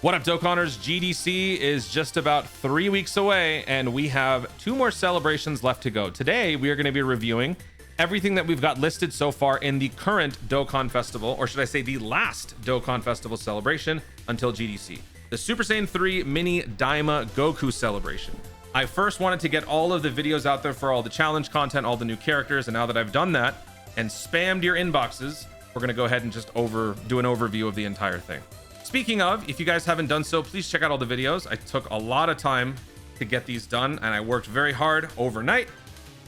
What up, Dokkaners? GDC is just about 3 weeks away, and we have 2 more celebrations left to go. Today, we are going to be reviewing everything that we've got listed so far in the current Dokkan Festival, or should I say the last Dokkan Festival celebration until GDC. The Super Saiyan 3 Mini Daima Goku celebration. I first wanted to get all of the videos out there for all the challenge content, all the new characters, and now that I've done that and spammed your inboxes, we're going to go ahead and just do an overview of the entire thing. Speaking of, if you guys haven't done so, please check out all the videos. I took a lot of time to get these done, and I worked very hard overnight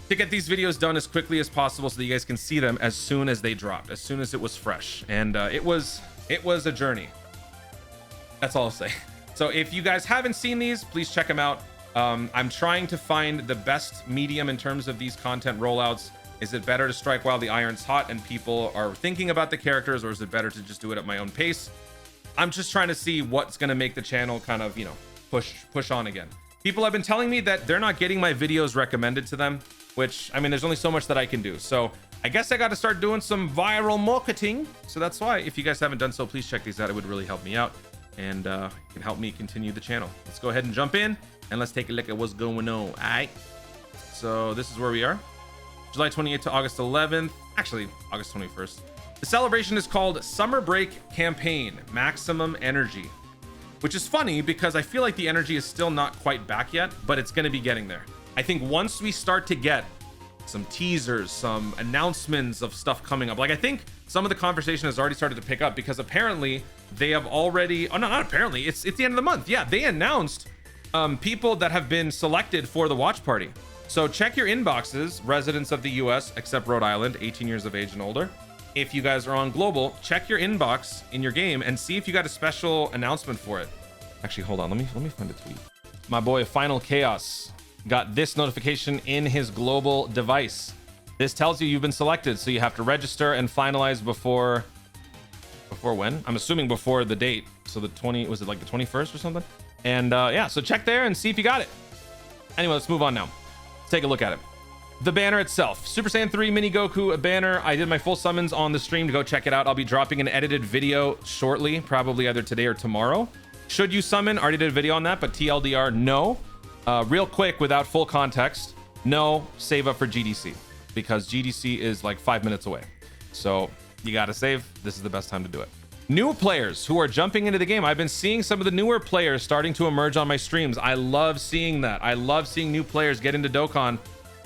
to get these videos done as quickly as possible so that you guys can see them as soon as they dropped, as soon as it was fresh. And it was a journey. That's all I'll say. So if you guys haven't seen these, please check them out. I'm trying to find the best medium in terms of these content rollouts. Is it better to strike while the iron's hot and people are thinking about the characters, or is it better to just do it at my own pace? I'm just trying to see what's going to make the channel kind of, push on again. People have been telling me that they're not getting my videos recommended to them, which, I mean, there's only so much that I can do. So I guess I got to start doing some viral marketing. So that's why, if you guys haven't done so, please check these out. It would really help me out and can help me continue the channel. Let's go ahead and jump in and let's take a look at what's going on. All right. So this is where we are. July 28th to August 11th. Actually, August 21st. The celebration is called Summer Break Campaign Maximum Energy, which is funny because I feel like the energy is still not quite back yet, but it's going to be getting there. I think once we start to get some teasers, some announcements of stuff coming up, like I think some of the conversation has already started to pick up because apparently they have already, oh no, not apparently, it's the end of the month. Yeah, they announced people that have been selected for the watch party. So check your inboxes, residents of the US, except Rhode Island, 18 years of age and older. If you guys are on global, check your inbox in your game and see if you got a special announcement for it. Actually, hold on. Let me find a tweet. My boy Final Chaos got this notification in his global device. This tells you you've been selected, so you have to register and finalize before when? I'm assuming before the date. So the 20, was it like the 21st or something? And yeah, so check there and see if you got it. Anyway, let's move on now. Let's take a look at it. The banner itself, Super Saiyan 3 Mini Goku banner. I did my full summons on the stream to go check it out. I'll be dropping an edited video shortly, probably either today or tomorrow. Should you summon? Already did a video on that, but TLDR, no. Real quick, without full context, no, save up for GDC because GDC is like 5 minutes away. So you got to save. This is the best time to do it. New players who are jumping into the game. I've been seeing some of the newer players starting to emerge on my streams. I love seeing that. I love seeing new players get into Dokkan.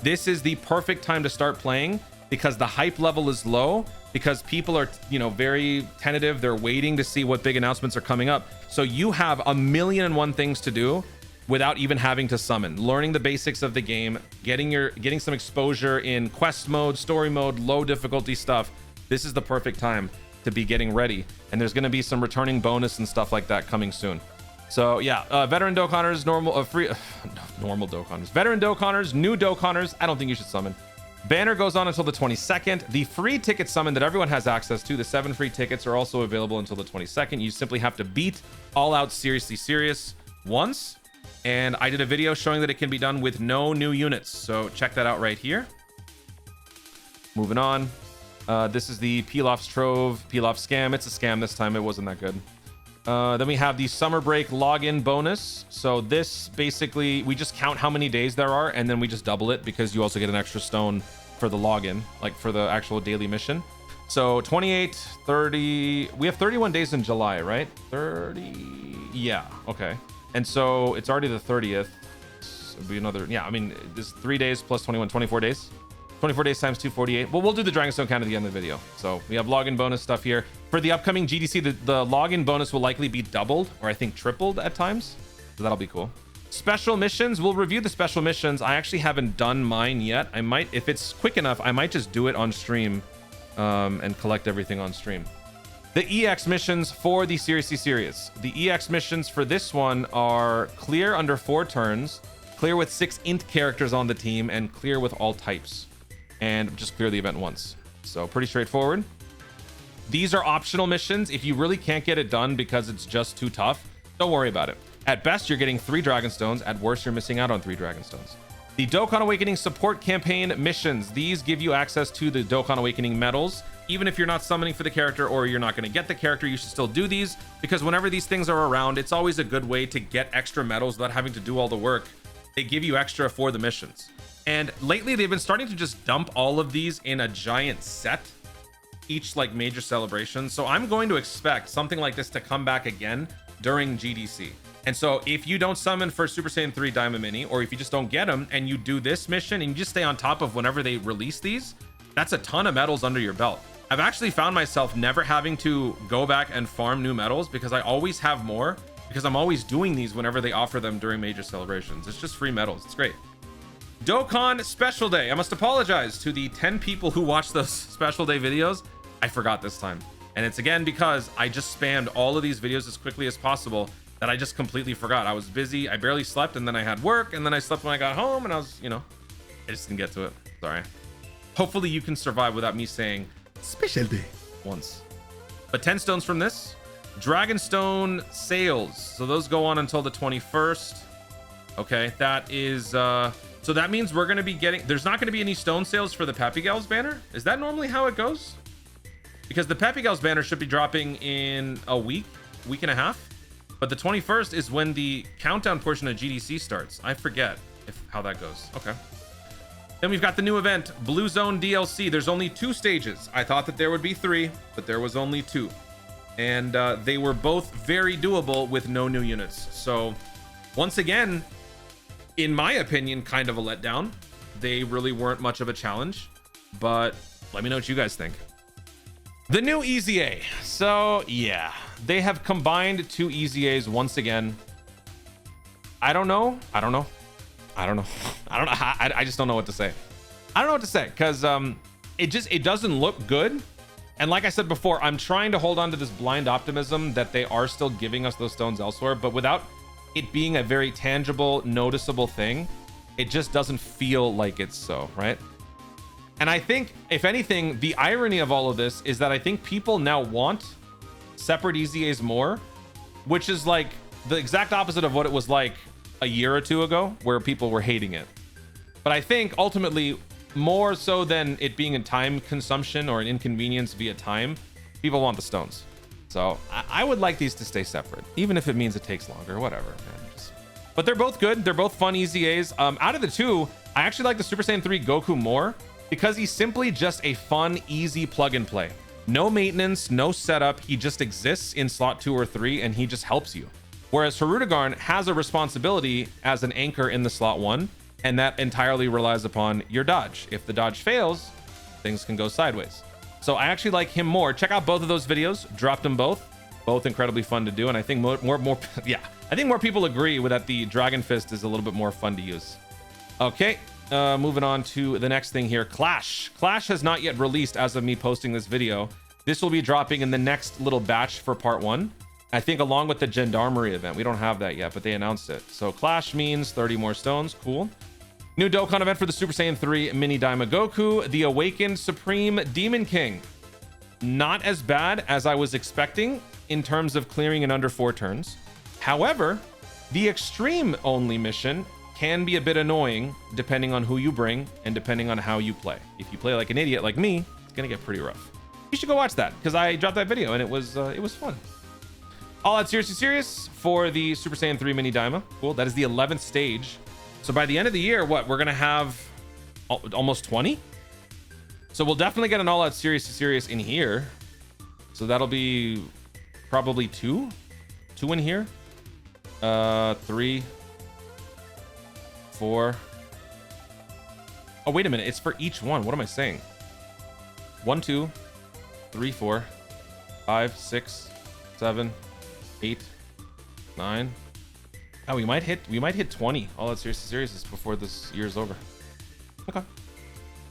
This is the perfect time to start playing because the hype level is low, because people are, very tentative. They're waiting to see what big announcements are coming up. So you have 1,000,001 things to do without even having to summon. Learning the basics of the game, getting some exposure in quest mode, story mode, low difficulty stuff. This is the perfect time to be getting ready. And there's going to be some returning bonus and stuff like that coming soon. So yeah, veteran Dokkanners, normal Dokkanners, veteran Dokkanners, new Dokkanners. I don't think you should summon. Banner goes on until the 22nd. The free ticket summon that everyone has access to, the 7 free tickets, are also available until the 22nd. You simply have to beat All Out Seriously Serious once. And I did a video showing that it can be done with no new units. So check that out right here. Moving on. This is the Pilaf's Trove, Pilaf scam. It's a scam this time. It wasn't that good. Then we have the summer break login bonus. So this basically, we just count how many days there are and then we just double it because you also get an extra stone for the login, like for the actual daily mission. So 28, 30, we have 31 days in July, right? 30, yeah, okay. And so it's already the 30th. So it'll be another, yeah, I mean, this is 3 days plus 21, 24 days. 24 days times 248. Well, we'll do the Dragonstone count at the end of the video. So we have login bonus stuff here. For the upcoming GDC, the login bonus will likely be doubled, or I think tripled at times. So that'll be cool. Special missions. We'll review the special missions. I actually haven't done mine yet. I might, if it's quick enough, I might just do it on stream and collect everything on stream. The EX missions for the Seriously Serious. The EX missions for this one are clear under 4 turns, clear with 6 int characters on the team, and clear with all types. And just clear the event once. So pretty straightforward. These are optional missions. If you really can't get it done because it's just too tough, don't worry about it. At best, you're getting 3 Dragonstones. At worst, you're missing out on 3 Dragonstones. The Dokkan Awakening support campaign missions. These give you access to the Dokkan Awakening medals. even if you're not summoning for the character or you're not going to get the character, you should still do these, because whenever these things are around, it's always a good way to get extra medals without having to do all the work. They give you extra for the missions. And lately they've been starting to just dump all of these in a giant set, each like major celebration. So I'm going to expect something like this to come back again during GDC. And so if you don't summon for Super Saiyan 3 Diamond Mini, or if you just don't get them and you do this mission and you just stay on top of whenever they release these, that's a ton of medals under your belt. I've actually found myself never having to go back and farm new medals, because I always have more, because I'm always doing these whenever they offer them during major celebrations. It's just free medals. It's great. Dokkan Special Day. I must apologize to the 10 people who watched those Special Day videos. I forgot this time. And it's again because I just spammed all of these videos as quickly as possible that I just completely forgot. I was busy. I barely slept, and then I had work, and then I slept when I got home, and I was, I just didn't get to it. Sorry. Hopefully you can survive without me saying Special Day once. But 10 stones from this. Dragonstone sales. So those go on until the 21st. Okay, that is so that means we're going to be getting, there's not going to be any stone sales for the Pappy Gals banner. Is that normally how it goes? Because the Pappy Gals banner should be dropping in a week and a half. But the 21st is when the countdown portion of GDC starts. I forget how that goes. Okay. Then we've got the new event, Blue Zone DLC. There's only 2 stages. I thought that there would be 3, but there was only 2. And they were both very doable with no new units. So once again, in my opinion, kind of a letdown. They really weren't much of a challenge, but let me know what you guys think. The new EZA. So yeah, they have combined 2 EZAs once again. I don't know. I just don't know what to say. I don't know what to say, because it doesn't look good. And like I said before, I'm trying to hold on to this blind optimism that they are still giving us those stones elsewhere, but without it being a very tangible, noticeable thing, it just doesn't feel like it's so, right? And I think, if anything, the irony of all of this is that I think people now want separate EZAs more, which is like the exact opposite of what it was like a year or 2 ago, where people were hating it. But I think ultimately, more so than it being a time consumption or an inconvenience via time, people want the stones. So I would like these to stay separate, even if it means it takes longer, whatever. But they're both good. They're both fun EZAs. Out of the 2, I actually like the Super Saiyan 3 Goku more, because he's simply just a fun, easy plug and play. No maintenance, no setup. He just exists in slot 2 or 3, and he just helps you. Whereas Hirudegarn has a responsibility as an anchor in the slot 1, and that entirely relies upon your dodge. If the dodge fails, things can go sideways. So I actually like him more. Check out both of those videos. Dropped them both incredibly fun to do. And I think I think more people agree with that the Dragon Fist is a little bit more fun to use. Okay, moving on to the next thing here. Clash has not yet released as of me posting this video. This will be dropping in the next little batch for part 1. I think along with the Gendarmerie event. We don't have that yet, but they announced it. So Clash means 30 more stones. Cool. New Dokkan event for the Super Saiyan 3 Mini Daima Goku, the Awakened Supreme Demon King. Not as bad as I was expecting in terms of clearing in under 4 turns. However, the Extreme only mission can be a bit annoying depending on who you bring and depending on how you play. If you play like an idiot like me, it's gonna get pretty rough. You should go watch that, because I dropped that video and it was fun. All Out Seriously Serious for the Super Saiyan 3 Mini Daima. Cool. That is the 11th stage. So by the end of the year, we're going to have almost 20? So we'll definitely get an All Out Serious in here. So that'll be probably 2 in here. 3, 4. Oh, wait a minute. It's for each one. What am I saying? 1, 2, 3, 4, 5, 6, 7, 8, 9. Oh, we might hit 20 All Out Serious before this year's over. Okay.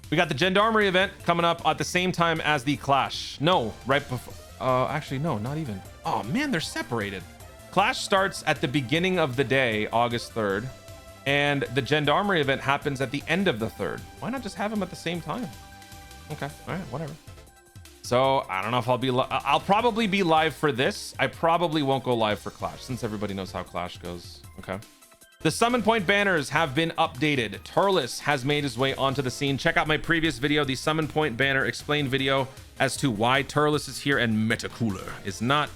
We got the Gendarmerie event coming up at the same time as the Clash. No, right before. Actually, no, not even. Oh man, they're separated. Clash starts at the beginning of the day, August 3rd, and the Gendarmerie event happens at the end of the 3rd. Why not just have them at the same time? Okay, all right, whatever. So I don't know if I'll probably be live for this. I probably won't go live for Clash, since everybody knows how Clash goes. Okay. The summon point banners have been updated. Turles has made his way onto the scene. Check out my previous video, the summon point banner explained video as to why Turles is here and Metacooler is not.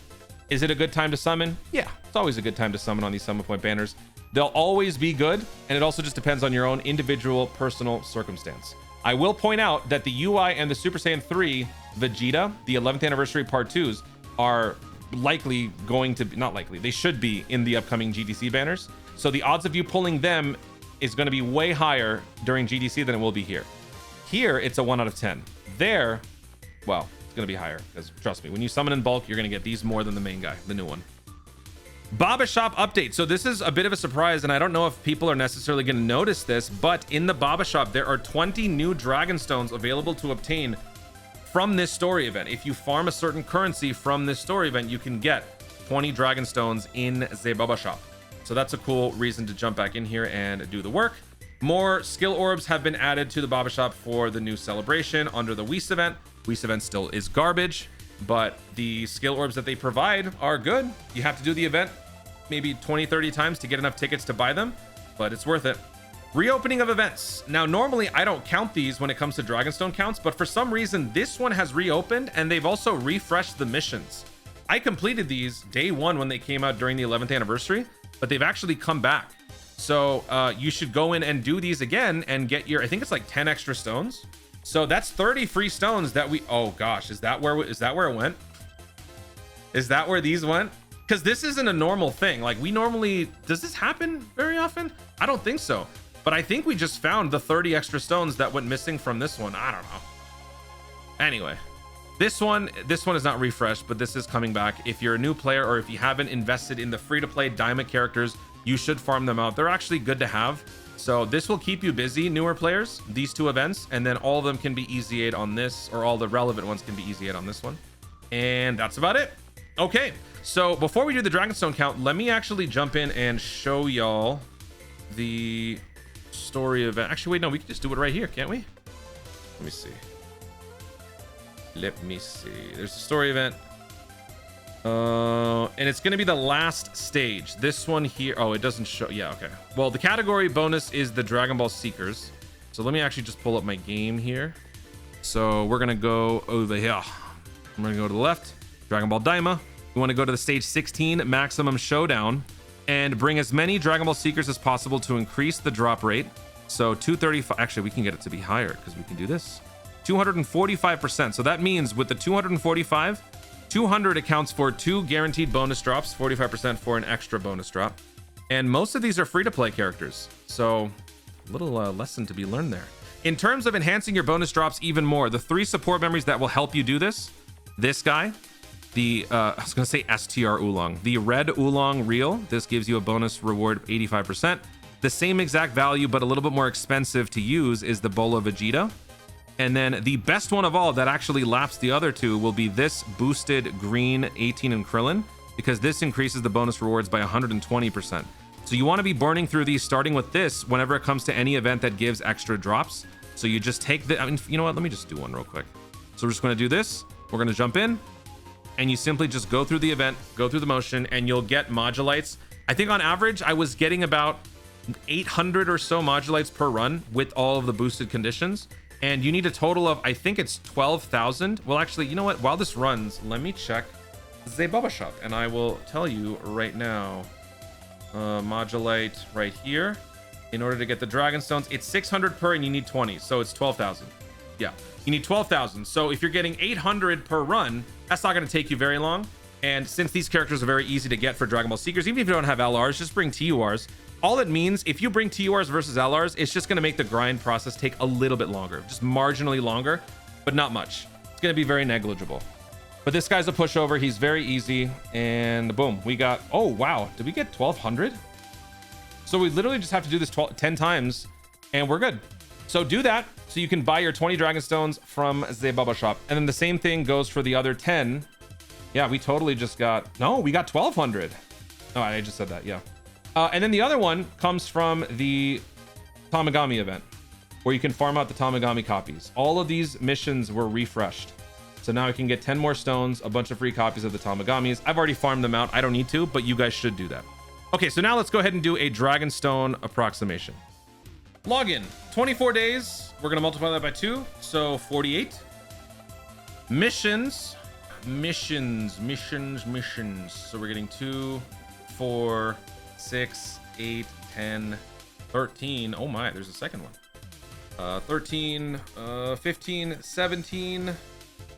Is it a good time to summon? Yeah, it's always a good time to summon on these summon point banners. They'll always be good, and it also just depends on your own individual personal circumstance. I will point out that the UI and the Super Saiyan 3 Vegeta, the 11th anniversary part 2s, are likely going to be, not likely, they should be in the upcoming GDC banners. So the odds of you pulling them is going to be way higher during GDC than it will be here. Here, it's a 1 out of 10. There, well, it's going to be higher, because trust me, when you summon in bulk, you're going to get these more than the main guy, the new one. Baba Shop update. So this is a bit of a surprise, and I don't know if people are necessarily going to notice this, but in the Baba Shop, there are 20 new Dragon Stones available to obtain from this story event. If you farm a certain currency from this story event, you can get 20 Dragon Stones in the Baba Shop. So that's a cool reason to jump back in here and do the work. More skill orbs have been added to the Baba Shop for the new celebration under the Whis event. Whis event still is garbage, but the skill orbs that they provide are good. You have to do the event maybe 20-30 times to get enough tickets to buy them, but it's worth it. Reopening of events. Now, normally I don't count these when it comes to Dragonstone counts, but for some reason this one has reopened, and they've also refreshed the missions. I completed these day one when they came out during the 11th anniversary, but they've actually come back. So you should go in and do these again and get your, I think it's like 10 extra stones. So that's 30 free stones that we, oh gosh, is that where it went? Is that where these went? Because this isn't a normal thing. Like, we normally, does this happen very often? I don't think so. But I think we just found the 30 extra stones that went missing from this one. I don't know. Anyway, this one is not refreshed, but this is coming back. If you're a new player or if you haven't invested in the free-to-play diamond characters, you should farm them out. They're actually good to have. So this will keep you busy, newer players, these two events, and then all of them can be easy 8 on this, or all the relevant ones can be easy 8 on this one. And that's about it. Okay, so before we do the Dragonstone count, let me actually jump in and show y'all the story event. Actually, wait, no, we can just do it right here, can't we? Let me see. Let me see. There's a story event. And it's going to be the last stage. This one here. Oh, it doesn't show. Yeah, okay. Well, the category bonus is the Dragon Ball Seekers. So let me actually just pull up my game here. So we're going to go over here. I'm going to go to the left. Dragon Ball Daima. We want to go to the stage 16 maximum showdown and bring as many Dragon Ball Seekers as possible to increase the drop rate. So 235. Actually, we can get it to be higher because we can do this. 245%. So that means with the 245, 200 accounts for 2 guaranteed bonus drops, 45% for an extra bonus drop. And most of these are free-to-play characters. So a little lesson to be learned there. In terms of enhancing your bonus drops even more, the 3 support memories that will help you do this, this guy, the, I was going to say STR Oolong, the red Oolong Reel. This gives you a bonus reward of 85%. The same exact value, but a little bit more expensive to use is the Bola Vegeta. And then the best one of all that actually laps the other two will be this boosted green 18 and Krillin, because this increases the bonus rewards by 120%. So you want to be burning through these, starting with this whenever it comes to any event that gives extra drops. So you just take the, I mean, you know what? Let me just do one real quick. So we're just going to do this. We're going to jump in and you simply just go through the event, go through the motion, and you'll get modulites. I think on average, I was getting about 800 or so modulites per run with all of the boosted conditions. And you need a total of, I think it's 12,000. Well, actually, you know what? While this runs, let me check the Baba Shop, and I will tell you right now. Modulite right here. In order to get the Dragon Stones, it's 600 per, and you need 20, so it's 12,000. Yeah, you need 12,000. So if you're getting 800 per run, that's not going to take you very long. And since these characters are very easy to get for Dragon Ball Seekers, even if you don't have LRs, just bring TURs. All it means, if you bring TURs versus LRs, it's just going to make the grind process take a little bit longer, just marginally longer, but not much. It's going to be very negligible. But this guy's a pushover. He's very easy. And boom, we got, oh, wow. Did we get 1,200? So we literally just have to do this 10 times and we're good. So do that so you can buy your 20 Dragon Stones from the Baba Shop. And then the same thing goes for the other 10. Yeah, we totally just got, no, we got 1,200. Oh, I just said that. Yeah. And then the other one comes from the Tamagami event, where you can farm out the Tamagami copies. All of these missions were refreshed. So now I can get 10 more stones, a bunch of free copies of the Tamagamis. I've already farmed them out. I don't need to, but you guys should do that. Okay, so now let's go ahead and do a Dragonstone approximation. Login, 24 days. We're gonna multiply that by 2, so 48. Missions. So we're getting 2, 4, 6, 8, 10, 13. Oh my, there's a second one. 13, 15, 17,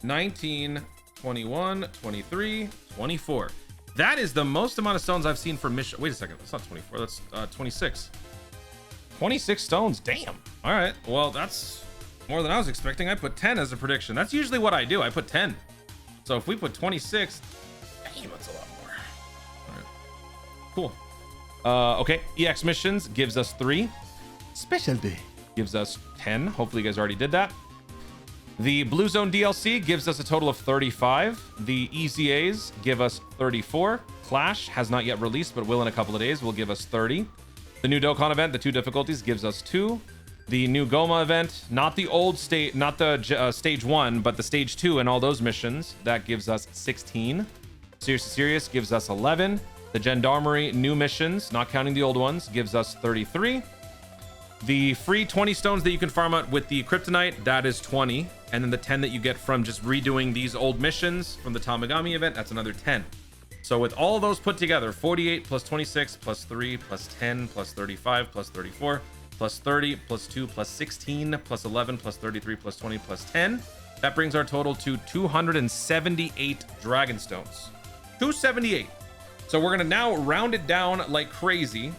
19, 21, 23, 24. That is the most amount of stones I've seen for mission. Wait a second, that's not 24, that's 26. 26 stones, damn. All right, well, that's more than I was expecting. I put 10 as a prediction. That's usually what I do. I put 10. So if we put 26, damn, that's a lot more. All right, cool. Okay, EX missions gives us 3. Special day gives us 10. Hopefully you guys already did that. The Blue Zone DLC gives us a total of 35. The EZAs give us 34. Clash has not yet released, but will in a couple of days, will give us 30. The new Dokkan event, the 2 difficulties, gives us 2. The new Goma event, not the old state, not the stage 1, but the stage 2 and all those missions, that gives us 16. Serious gives us 11. The Gendarmerie new missions, not counting the old ones, gives us 33. The free 20 stones that you can farm out with the Kryptonite, that is 20. And then the 10 that you get from just redoing these old missions from the Tamagami event, that's another 10. So with all of those put together, 48 plus 26 plus 3 plus 10 plus 35 plus 34 plus 30 plus 2 plus 16 plus 11 plus 33 plus 20 plus 10. That brings our total to 278 Dragonstones. 278. So we're gonna now round it down like crazy.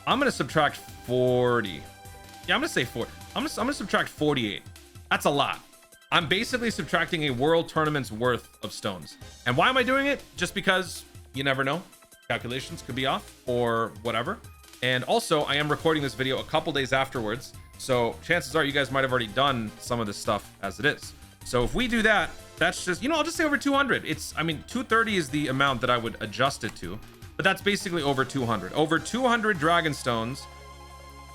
I'm gonna subtract 40. Yeah, I'm gonna say 40. I'm gonna subtract 48. That's a lot. I'm basically subtracting a world tournament's worth of stones. And why am I doing it? Just because you never know. Calculations could be off or whatever. And also, I am recording this video a couple days afterwards. So chances are you guys might have already done some of this stuff as it is. So if we do that, that's just, I'll just say over 200. 230 is the amount that I would adjust it to. But that's basically over 200. Over 200 Dragonstones.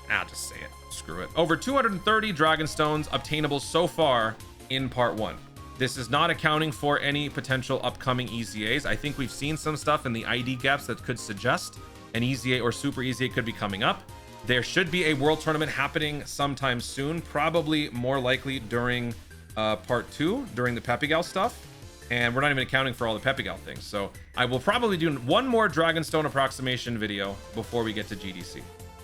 I'll just say it. Screw it. Over 230 Dragonstones obtainable so far in part 1. This is not accounting for any potential upcoming EZAs. I think we've seen some stuff in the ID gaps that could suggest an EZA or super EZA could be coming up. There should be a world tournament happening sometime soon, probably more likely during part 2, during the Pepigal stuff. And we're not even accounting for all the Pepigal things. So I will probably do one more Dragonstone approximation video before we get to GDC.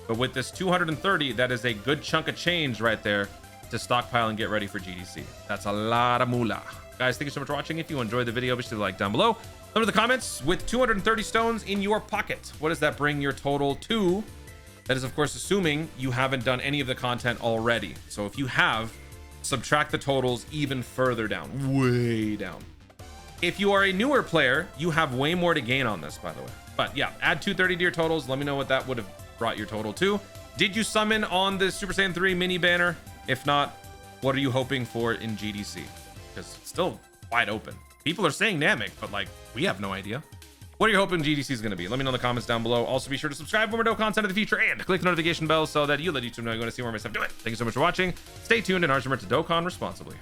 But with this 230, that is a good chunk of change right there to stockpile and get ready for GDC. That's a lot of moolah. Guys, thank you so much for watching. If you enjoyed the video, be sure to like down below. Let me know in the comments, with 230 stones in your pocket, what does that bring your total to? That is, of course, assuming you haven't done any of the content already. So if you have, subtract the totals even further down, way down. If you are a newer player, you have way more to gain on this, by the way. But yeah, add 230 to your totals. Let me know what that would have brought your total to. Did you summon on the Super Saiyan 3 mini banner? If not, what are you hoping for in GDC? Because it's still wide open. People are saying Namek, but like, we have no idea. What are you hoping GDC is going to be? Let me know in the comments down below. Also, be sure to subscribe for more Dokkan content in the future and click the notification bell so that you let YouTube know you're going to see more of my stuff. Do it. Thank you so much for watching. Stay tuned and remember to Dokkan responsibly.